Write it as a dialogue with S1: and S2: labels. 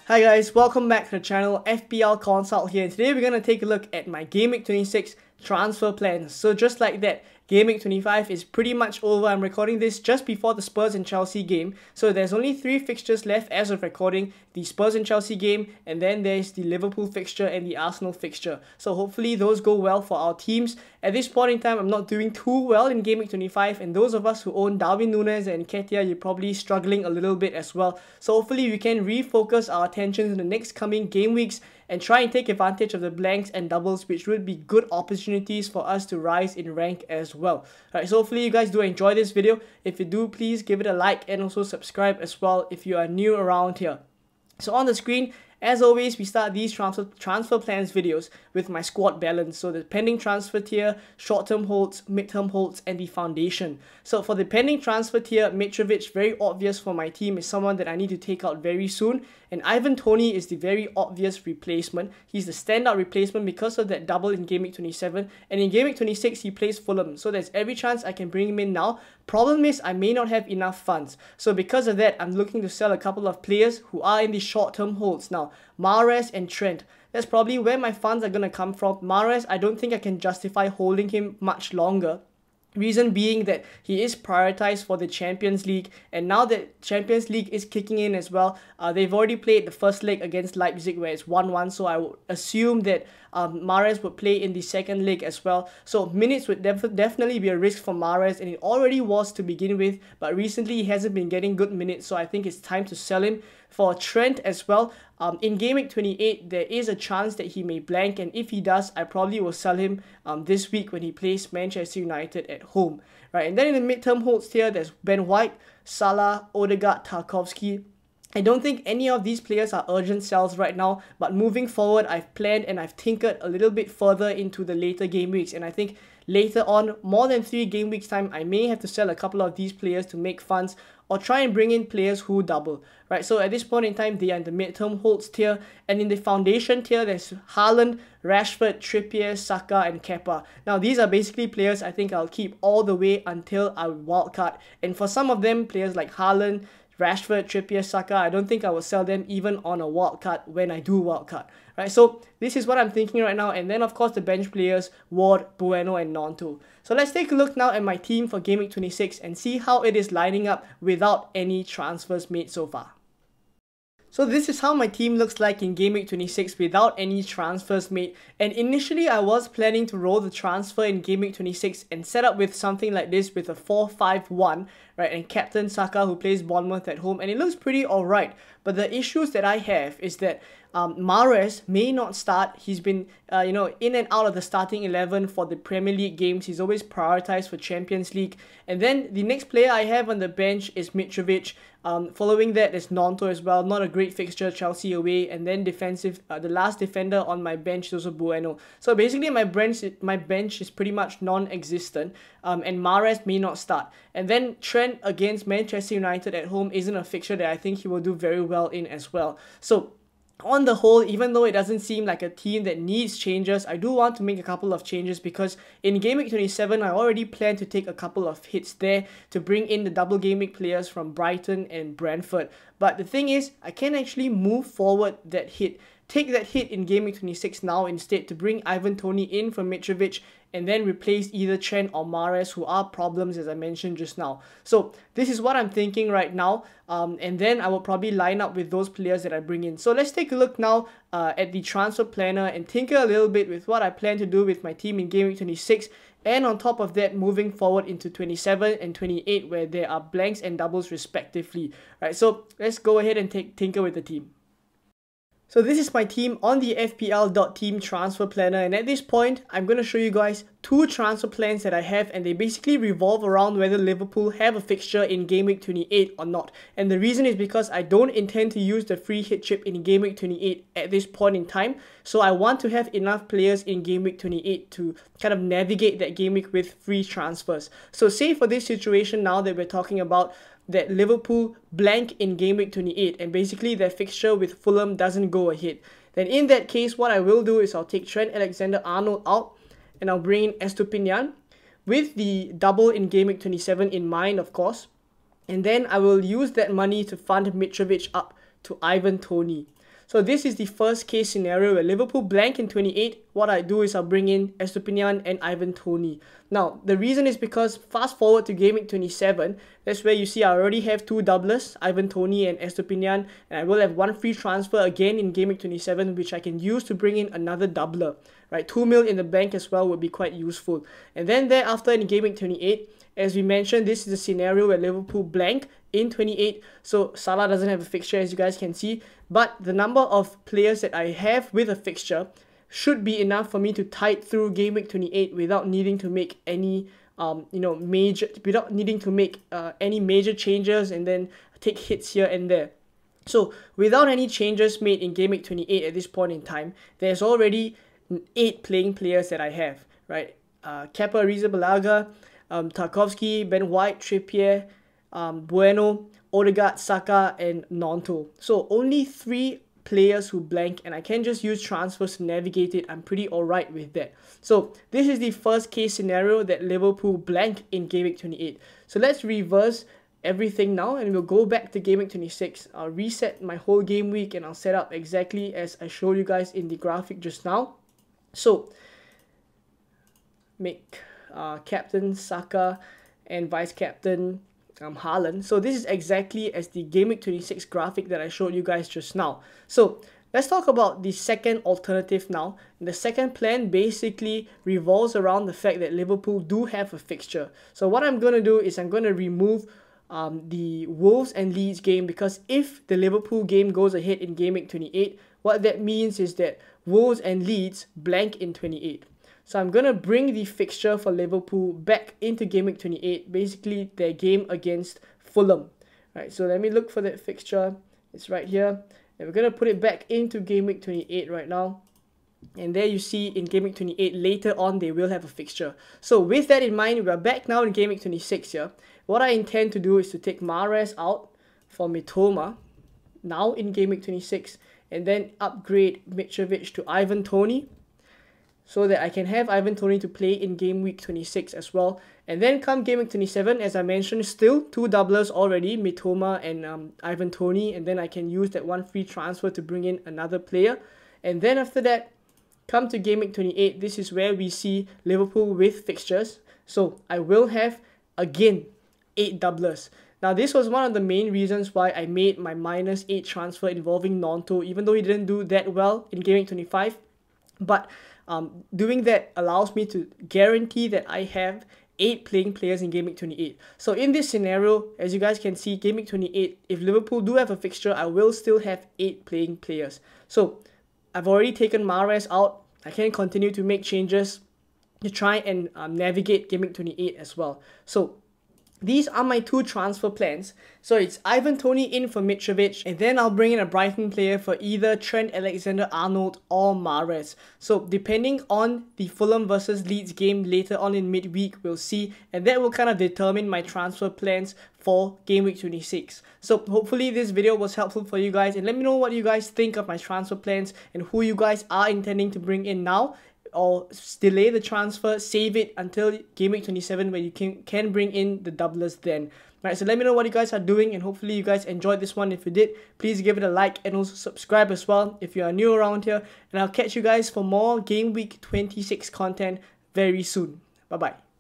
S1: Hi guys, welcome back to the channel. FPL Consult here, and today we're going to take a look at my GW26 transfer plans. So just like that, GW25 is pretty much over. I'm recording this just before the Spurs and Chelsea game, so there's only 3 fixtures left as of recording: the Spurs and Chelsea game, and then there's the Liverpool fixture and the Arsenal fixture. So hopefully those go well for our teams. At this point in time, I'm not doing too well in GW25, and those of us who own Darwin Núñez and Nketiah, you're probably struggling a little bit as well. So hopefully we can refocus our attention in the next coming game weeks and try and take advantage of the blanks and doubles, which would be good opportunities for us to rise in rank as well. Alright, so hopefully you guys do enjoy this video. If you do, please give it a like and also subscribe as well if you are new around here. So on the screen, as always, we start these transfer plans videos with my squad balance. So the pending transfer tier, short-term holds, mid-term holds, and the foundation. So for the pending transfer tier, Mitrovic, very obvious for my team, is someone that I need to take out very soon. And Ivan Toney is the very obvious replacement. He's the standout replacement because of that double in GW27. And in GW26, he plays Fulham. So there's every chance I can bring him in now. Problem is, I may not have enough funds. So because of that, I'm looking to sell a couple of players who are in the short-term holds now. Mahrez and Trent. That's probably where my funds are going to come from. Mahrez, I don't think I can justify holding him much longer. Reason being that he is prioritized for the Champions League, and now that Champions League is kicking in as well, they've already played the first leg against Leipzig where it's 1-1, so I would assume that Mahrez would play in the second leg as well. So minutes would definitely be a risk for Mahrez, and it already was to begin with, but recently he hasn't been getting good minutes, so I think it's time to sell him. For Trent as well, in Game Week 28, there is a chance that he may blank, and if he does, I probably will sell him this week when he plays Manchester United at home. Right, and then in the midterm holds tier, there's Ben White, Salah, Odegaard, Tarkowski. I don't think any of these players are urgent sells right now, but moving forward, I've planned and I've tinkered a little bit further into the later game weeks, and I think later on, more than 3 game weeks time, I may have to sell a couple of these players to make funds or try and bring in players who double, right? So at this point in time, they are in the midterm holds tier, and in the foundation tier, there's Haaland, Rashford, Trippier, Saka, and Kepa. Now, these are basically players I think I'll keep all the way until I wildcard, and for some of them, players like Haaland, Rashford, Trippier, Saka, I don't think I will sell them even on a wildcard when I do wildcard. Right, so this is what I'm thinking right now, and then of course the bench players, Ward, Bueno, and Nonto. So let's take a look now at my team for Game Week 26 and see how it is lining up without any transfers made so far. So this is how my team looks like in Game Week 26 without any transfers made, and initially I was planning to roll the transfer in Game Week 26 and set up with something like this with a 4-5-1, right, and captain Saka who plays Bournemouth at home, and it looks pretty alright. But the issues that I have is that Mahrez may not start. He's been in and out of the starting 11 for the Premier League games. He's always prioritized for Champions League. And then the next player I have on the bench is Mitrovic. Following that is Nonto as well. Not a great fixture, Chelsea away. And then the last defender on my bench is also Bueno. So basically my bench is pretty much non-existent. And Mahrez may not start. And then Trent against Manchester United at home isn't a fixture that I think he will do very well in as well. So on the whole, even though it doesn't seem like a team that needs changes, I do want to make a couple of changes because in Game Week 27, I already plan to take a couple of hits there to bring in the double Game Week players from Brighton and Brentford. But the thing is, I can actually move forward that hit. Take that hit in Game Week 26 now instead to bring Ivan Toney in from Mitrovic and then replace either Trent or Mahrez, who are problems as I mentioned just now. So this is what I'm thinking right now, and then I will probably line up with those players that I bring in. So let's take a look now at the transfer planner and tinker a little bit with what I plan to do with my team in Game Week 26. And on top of that, moving forward into 27 and 28 where there are blanks and doubles respectively. Right, so let's go ahead and tinker with the team. So this is my team on the FPL.team transfer planner, and at this point I'm going to show you guys 2 transfer plans that I have, and they basically revolve around whether Liverpool have a fixture in Game Week 28 or not. And the reason is because I don't intend to use the free hit chip in Game Week 28 at this point in time, so I want to have enough players in Game Week 28 to kind of navigate that game week with free transfers. So say for this situation now that we're talking about, that Liverpool blank in Game Week 28 and basically their fixture with Fulham doesn't go ahead, then in that case what I will do is I'll take Trent Alexander-Arnold out and I'll bring in Estupiñán with the double in Game Week 27 in mind, of course. and then I will use that money to fund Mitrovic up to Ivan Toney. So this is the first case scenario where Liverpool blank in 28. What I do is I'll bring in Estupiñán and Ivan Toney. Now, the reason is because fast forward to Game Week 27, that's where you see I already have two doublers, Ivan Toney and Estupiñán, and I will have one free transfer again in Game Week 27, which I can use to bring in another doubler. Right, 2 mil in the bank as well would be quite useful. And then thereafter in Game Week 28, as we mentioned, this is a scenario where Liverpool blank in 28. So Salah doesn't have a fixture, as you guys can see. But the number of players that I have with a fixture should be enough for me to tide through Game Week 28 without needing to make any major changes and then take hits here and there. So without any changes made in Game Week 28 at this point in time, there's already 8 playing players that I have, right? Kepa Arrizabalaga, Tarkowski, Ben White, Trippier, Bueno, Odegaard, Saka, and Gnonto. So only 3 players who blank, and I can just use transfers to navigate it. I'm pretty alright with that. So this is the first case scenario that Liverpool blank in Game Week 28. So let's reverse everything now, and we'll go back to Game Week 26. I'll reset my whole game week, and I'll set up exactly as I showed you guys in the graphic just now. So make captain Saka and vice captain Haaland. So this is exactly as the Game Week 26 graphic that I showed you guys just now. So let's talk about the second alternative now. The second plan basically revolves around the fact that Liverpool do have a fixture. So what I'm going to do is I'm going to remove the Wolves and Leeds game, because if the Liverpool game goes ahead in Game Week 28, what that means is that Wolves and Leeds blank in 28. So I'm going to bring the fixture for Liverpool back into Game Week 28, basically their game against Fulham. Right, so let me look for that fixture. It's right here. And we're going to put it back into Game Week 28 right now. And there you see in Game Week 28, later on they will have a fixture. So with that in mind, we're back now in Game Week 26 here. What I intend to do is to take Mahrez out for Mitoma now in Game Week 26, and then upgrade Mitrovic to Ivan Toney, so that I can have Ivan Toney to play in Game Week 26 as well. And then come Game Week 27, as I mentioned, still 2 doublers already, Mitoma and Ivan Toney, and then I can use that one free transfer to bring in another player. And then after that, come to Game Week 28, this is where we see Liverpool with fixtures. So I will have, again, 8 doublers. Now this was one of the main reasons why I made my -8 transfer involving Gnonto, even though he didn't do that well in Game Week 25. But doing that allows me to guarantee that I have 8 playing players in Game Week 28. So in this scenario, as you guys can see, Game Week 28, if Liverpool do have a fixture, I will still have 8 playing players. So I've already taken Mahrez out. I can continue to make changes to try and navigate Game Week 28 as well. So these are my 2 transfer plans. So it's Ivan Toney in for Mitrovic, and then I'll bring in a Brighton player for either Trent Alexander-Arnold or Mahrez. So depending on the Fulham versus Leeds game later on in midweek, we'll see, and that will kind of determine my transfer plans for Game Week 26. So hopefully this video was helpful for you guys, and let me know what you guys think of my transfer plans and who you guys are intending to bring in now, or delay the transfer, save it until Game Week 27 where you can bring in the doublers then. Right, so let me know what you guys are doing, and hopefully you guys enjoyed this one. If you did, please give it a like and also subscribe as well if you are new around here. And I'll catch you guys for more Game Week 26 content very soon. Bye bye.